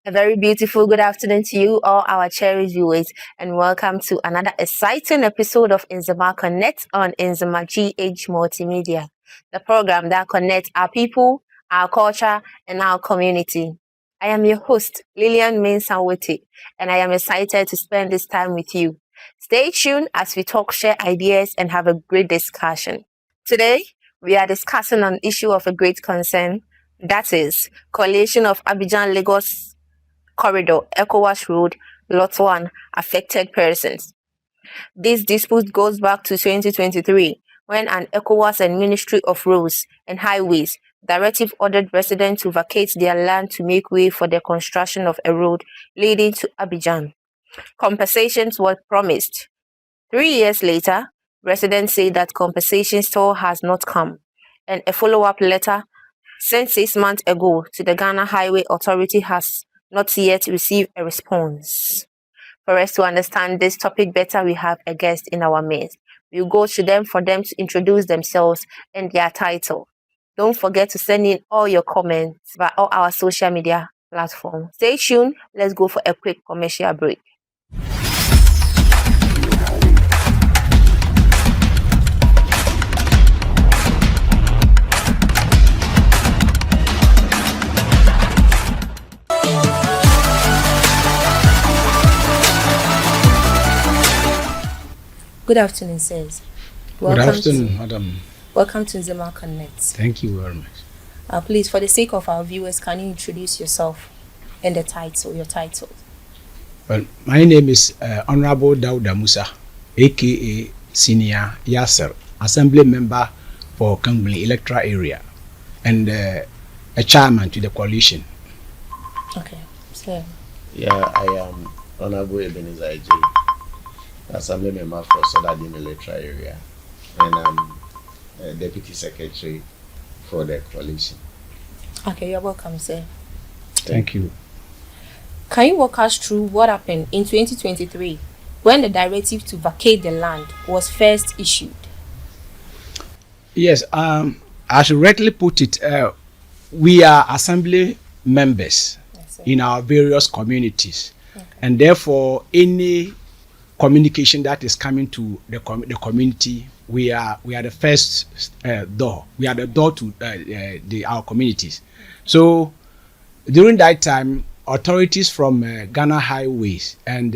A very beautiful good afternoon to you, all our cherished viewers, and welcome to another exciting episode of Nzema Connect on Nzema GH Multimedia, the program that connects our people, our culture, and our community. I am your host, Lillian Mensawiti, and I am excited to spend this time with you. Stay tuned as we talk, share ideas, and have a great discussion. Today, we are discussing an issue of a great concern, that is, coalition of Abidjan-Lagos Corridor, Ecowas Road, Lot 1, affected persons. This dispute goes back to 2023, when an ECOWAS and Ministry of Roads and Highways directive ordered residents to vacate their land to make way for the construction of a road leading to Abidjan. Compensations were promised. 3 years later, residents say that compensation still has not come, and a follow-up letter sent 6 months ago to the Ghana Highway Authority has not yet received a response. For us to understand this topic better, we have a guest in our midst. We'll go to them for them to introduce themselves and their title. Don't forget to send in all your comments via all our social media platforms. Stay tuned. Let's go for a quick commercial break. Good afternoon, sirs. Good afternoon, madam. Welcome to Nzema Connect. Thank you very much. Please, for the sake of our viewers, can you introduce yourself and the title, your title? Well, my name is Honorable Dauda Musa, aka Senior Yasser, Assembly Member for Kangbli Electoral Area, and a chairman to the coalition. Okay, so. Yeah, I am Honorable Ebenezer Ejiri, Assembly Member for Southern Electoral Area, and I'm Deputy Secretary for the coalition. Okay, you're welcome, sir. Thank you. Can you walk us through what happened in 2023 when the directive to vacate the land was first issued? Yes, as you rightly put it, we are assembly members in our various communities, and therefore any communication that is coming to the community, we are the first door. We are the door to our communities. So during that time, authorities from Ghana Highways and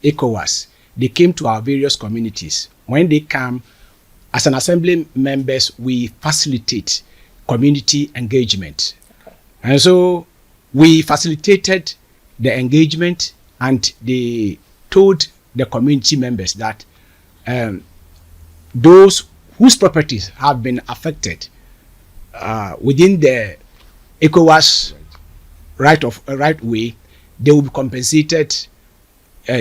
ECOWAS, they came to our various communities. When they come, as an assembly members, we facilitate community engagement. Okay. And so we facilitated the engagement, and they told the community members that those whose properties have been affected within the ECOWAS right way, they will be compensated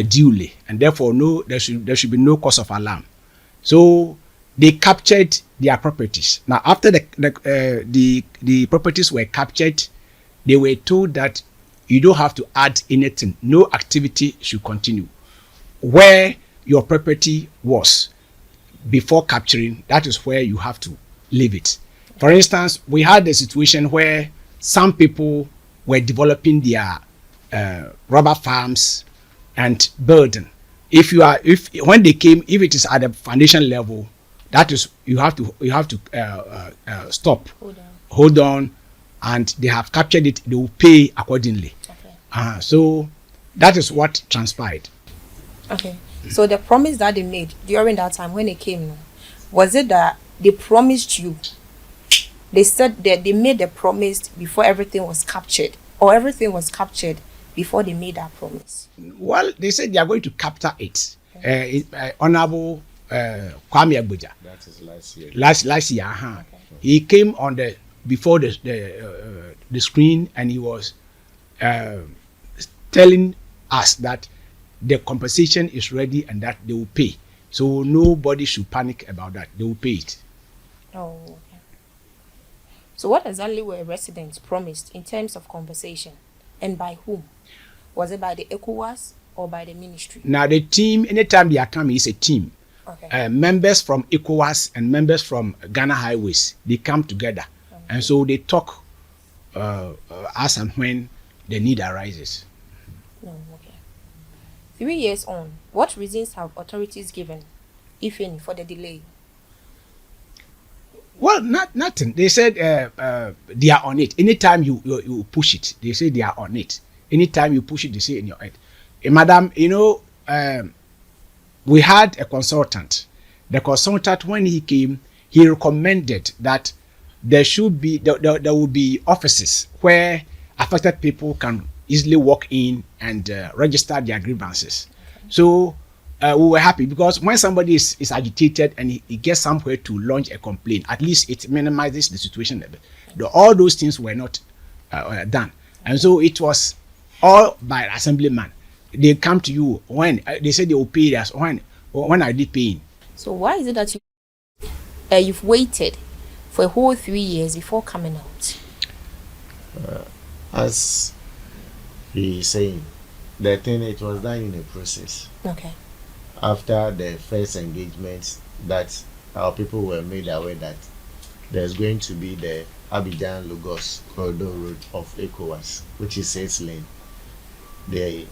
duly, and therefore there should be no cause of alarm. So they captured their properties. Now, after the properties were captured, they were told that you don't have to add anything. No activity should continue. Where your property was before capturing, that is where you have to leave it. For instance, we had a situation where some people were developing their rubber farms and building. When they came, if it is at the foundation level, that is you have to stop, hold on, and they have captured it. They will pay accordingly. Okay. So that is what transpired. Okay, so the promise that they made during that time when they came, was it that they promised you? They said that they made the promise before everything was captured, or everything was captured before they made that promise? Well, they said they are going to capture it. Okay. Honorable Kwame Agboja. That is last year. Last year, Okay. He came on before the screen, and he was telling us that the compensation is ready and that they will pay. So nobody should panic about that. They will pay it. Oh, okay. So what exactly were residents promised in terms of compensation, and by whom? Was it by the ECOWAS or by the ministry? Now the team, anytime they are coming, it's a team. Okay. Members from ECOWAS and members from Ghana Highways, they come together. Okay. And so they talk as and when the need arises. No, okay. 3 years on, what reasons have authorities given, if any, for the delay? Well, nothing. They said they are on it. Anytime you push it, they say they are on it. Anytime you push it, they say in your head. Madam, we had a consultant. The consultant, when he came, he recommended that there will be offices where affected people can easily walk in and register their grievances. So we were happy because when somebody is agitated and he gets somewhere to launch a complaint, at least it minimizes the situation a bit. All those things were not done. And so it was all by assemblyman. They come to you when they say they will pay us. When are they paying? So why is it that you've waited for a whole 3 years before coming out? As he is saying, the thing, it was done in a process. Okay. After the first engagement, that our people were made aware that there's going to be the Abidjan-Lagos Corridor road of Ecowas, which is 6 lane. They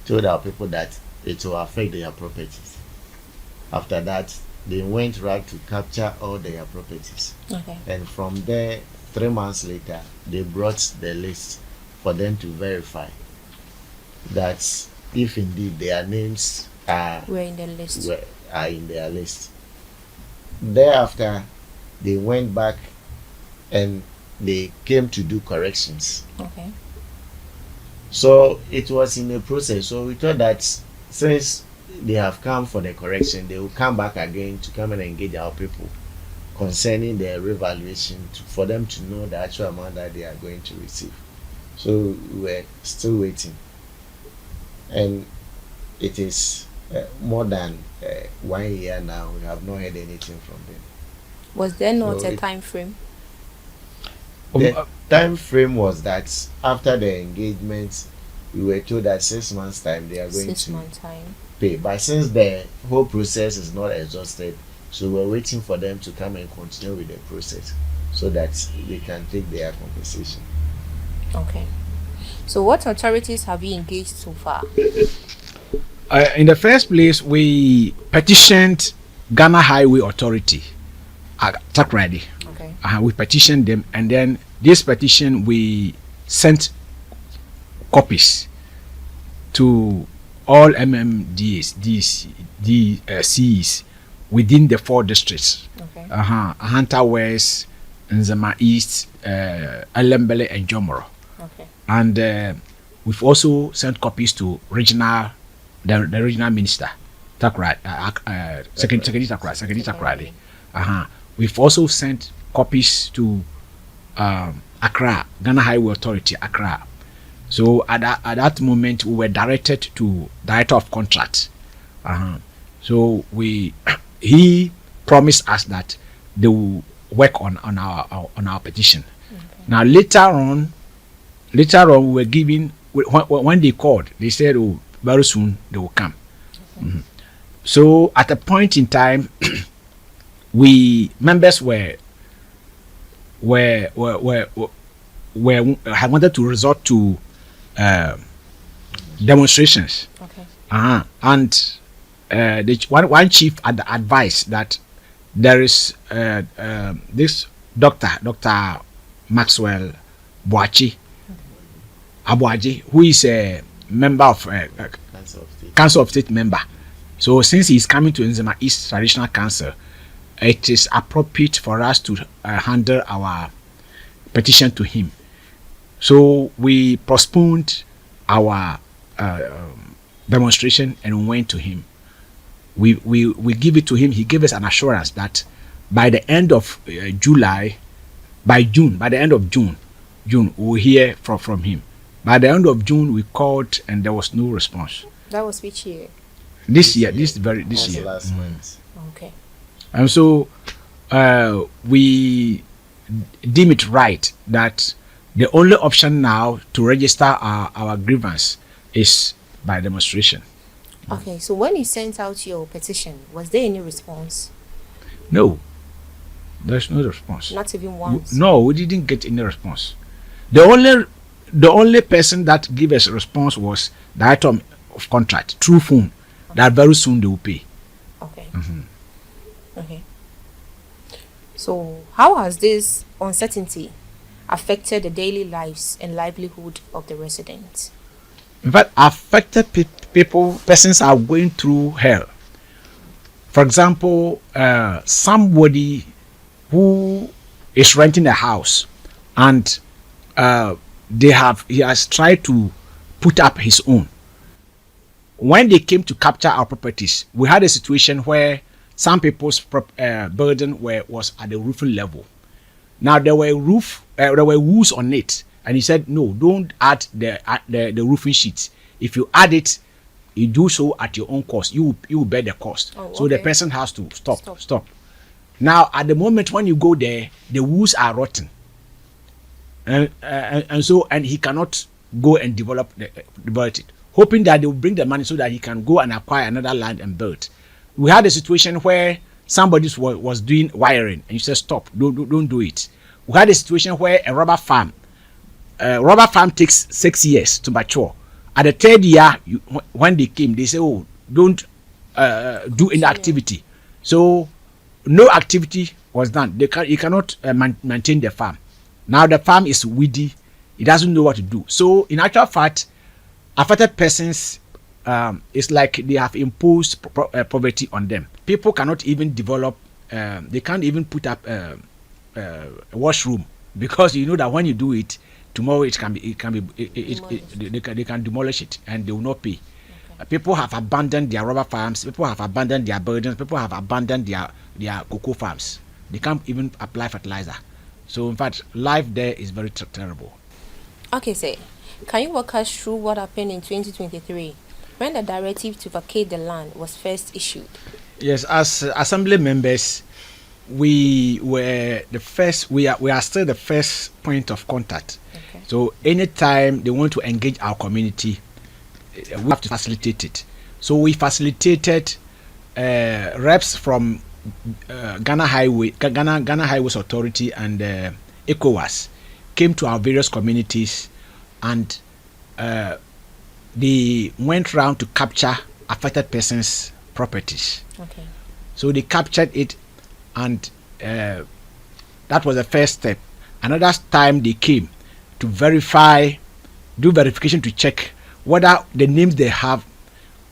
told our people that it will affect their properties. After that, they went right to capture all their properties. Okay. And from there, 3 months later, they brought the list for them to verify that if indeed their names were in the list. Are in their list. Thereafter, they went back and they came to do corrections. Okay. So it was in a process. So we thought that since they have come for the correction, they will come back again to come and engage our people concerning their revaluation for them to know the actual amount that they are going to receive. So we were still waiting. And it is more than 1 year now. We have not heard anything from them. Was there not a time frame? The time frame was that after the engagement, we were told that 6 months time they are going 6 to months time. pay. But since the whole process is not exhausted, so we're waiting for them to come and continue with the process so that they can take their compensation. Okay. So what authorities have you engaged so far? In the first place, we petitioned Ghana Highway Authority, Takrady. Okay. We petitioned them, and then this petition we sent copies to all MMDs, DCs within the 4 districts. Okay. Ahanta West, Nzema East, Alembele, and Jomoro. Okay. And we've also sent copies to the regional minister, Secretary Takrady. We've also sent copies to Accra, Ghana Highway Authority, Accra. So at that moment, we were directed to Director of Contracts. So he promised us that they will work on our petition. Okay. Now later on, we were given, when they called, they said, "Oh, very soon they will come." Okay. So at a point in time, members had wanted to resort to demonstrations. Okay. And one chief had advised that there is this Dr. Maxwell Boachi Abuaji, who is a member of Council of State member. So since he is coming to Nzema East Traditional Council, it is appropriate for us to handle our petition to him. So we postponed our demonstration and went to him. We give it to him. He gave us an assurance that by the end of by the end of June, we'll hear from him. By the end of June, we called and there was no response. That was which year? This year. Last month. Okay. And so we deem it right that the only option now to register our grievance is by demonstration. Okay, so when you sent out your petition, was there any response? No, there's no response. Not even once? No, we didn't get any response. The only the only person that gave us a response was the item of contract through phone. That very soon they will pay. Okay. Okay. So, how has this uncertainty affected the daily lives and livelihood of the residents? In fact, affected persons are going through hell. For example, somebody who is renting a house and he has tried to put up his own. When they came to capture our properties, we had a situation where some people's building was at the roofing level. Now there were woos on it, and he said, "No, don't add the roofing sheets. If you add it, you do so at your own cost. You bear the cost." So the person has to stop. Now at the moment when you go there, the woos are rotten, and he cannot go and develop it, hoping that they will bring the money so that he can go and acquire another land and build. We had a situation where somebody was doing wiring, and you said, "Stop! Don't do it." We had a situation where a rubber farm takes 6 years to mature. At the third year, when they came, they say, "Oh, don't do any activity." So no activity was done. You cannot maintain the farm. Now the farm is weedy. It doesn't know what to do. So in actual fact, affected persons, it's like they have imposed poverty on them. People cannot even develop. They can't even put up a washroom, because you know that when you do it, tomorrow they can demolish it and they will not pay. People have abandoned their rubber farms. People have abandoned their buildings. People have abandoned their cocoa farms. They can't even apply fertilizer. So in fact, life there is very terrible. Okay, sir. Can you walk us through what happened in 2023 when the directive to vacate the land was first issued? Yes, as assembly members, we were the first. We are still the first point of contact. Okay. So anytime they want to engage our community, we have to facilitate it. So we facilitated reps from Ghana Highways Authority and Ecowas came to our various communities, and they went around to capture affected persons' properties. Okay. So they captured it, and that was the first step. Another time they came to do verification to check whether the names they have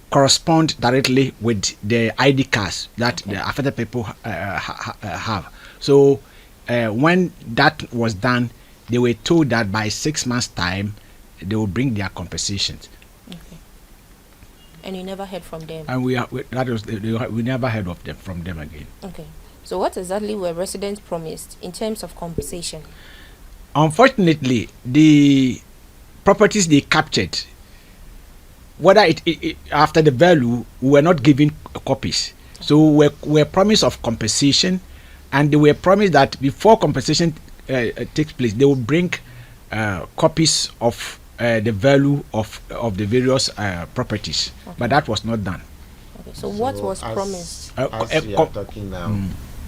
correspond directly with the ID cards that the affected people have. So when that was done, they were told that by 6 months' time they will bring their compensations. Okay. And you never heard from them. And we never heard of them from them again. Okay. So what exactly were residents promised in terms of compensation? Unfortunately, the properties they captured, whether it after the value, we were not given copies. So we were promised of compensation, and they were promised that before compensation takes place, they will bring copies of the value of the various properties. Okay. But that was not done. Okay. So what was promised? As we are talking now,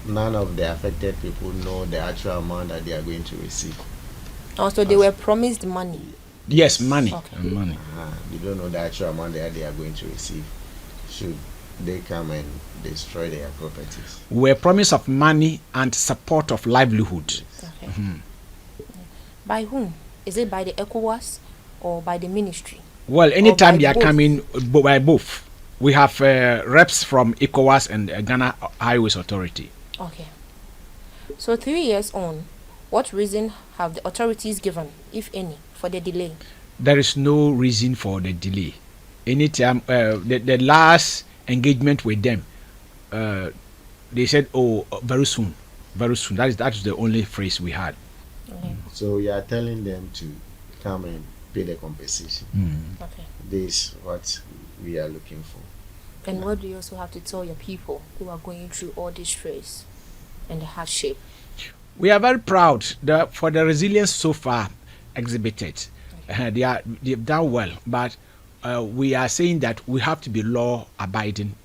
none of the affected people know the actual amount that they are going to receive. Also, they were promised money. Yes, money. Okay. Money. They don't know the actual amount that they are going to receive should they come and destroy their properties. We were promised of money and support of livelihood. Okay. By whom? Is it by the ECOWAS or by the ministry? Well, anytime they are both? coming, by both. We have reps from ECOWAS and Ghana Highways Authority. Okay. So 3 years on, what reason have the authorities given, if any, for the delay? There is no reason for the delay. Anytime the last engagement with them, they said, "Oh, very soon, very soon." That is the only phrase we had. Okay. So you are telling them to come and pay the compensation. Okay. This is what we are looking for. And what do you also have to tell your people who are going through all this stress and the hardship? We are very proud for the resilience so far exhibited. They've done well, but we are saying that we have to be law-abiding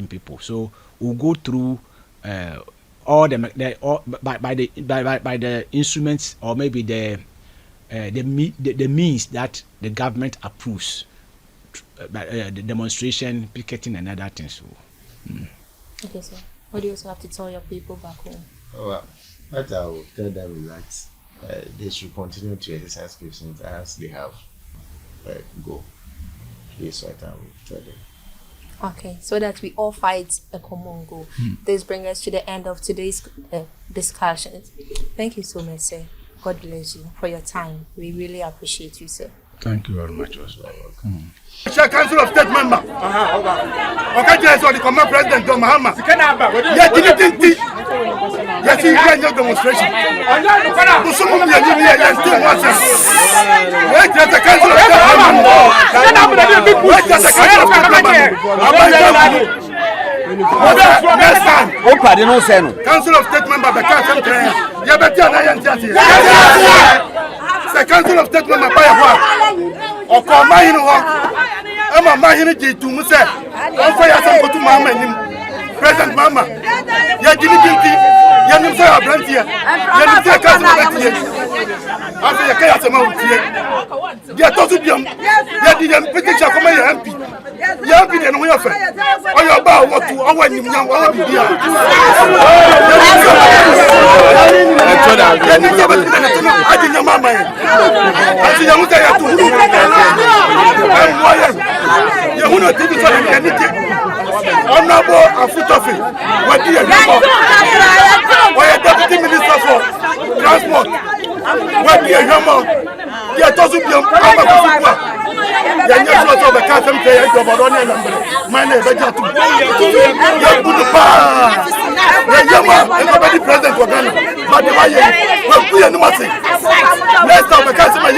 people. So we'll go through all by the instruments, or maybe the the means that the government approves, the demonstration, picketing, and other things. So, Okay, sir. What do you also have to tell your people back home? Well, what I will tell them is that they should continue to exercise patience as they have go. This is what I will tell them. Okay, so that we all fight a common goal. This brings us to the end of today's discussions. Thank you so much, sir. God bless you for your time. We really appreciate you, sir. thank you very much, also. Council of State member. Okay, so the command president John Mahama. Yeah, yes, he can your demonstration. Musum ya ni ya stu wasa. Wait, the council of State member. Wait, the council of State member. Next time. Opa de no say no. Council of State member the council train. Ya better na yan tiati. The council of State member by what? Oko mahin ho. Ama mahin ji tu mu say. On fa ya san ko tu Mahama nim. President Mahama. Ya jini binti. Ya nim say abrantia. Ya nim say council of State. Afi ya kaya sama utie. Ya to su biam. Ya di ya petition ko ma ya MP. Ya MP de no ya fa. Oyo ba wo tu owo nim yan wo bibia. Ya ni so ba ti na tunu adi nya mama ya. Ati ya muta ya tu. Em moye. Ya huno ti so ya ni ke. Honorable Afutofi. Wadi ya mo. Oya Deputy Minister for Transport. Wadi ya mo. Ya to su biam ama ko su kwa. Ya nya so so be ka sem te ya do bodo ne number. Mine be ja tu. Ya budu pa. Ya yama everybody president of Ghana. But the way we put you no mercy. Next time we can see my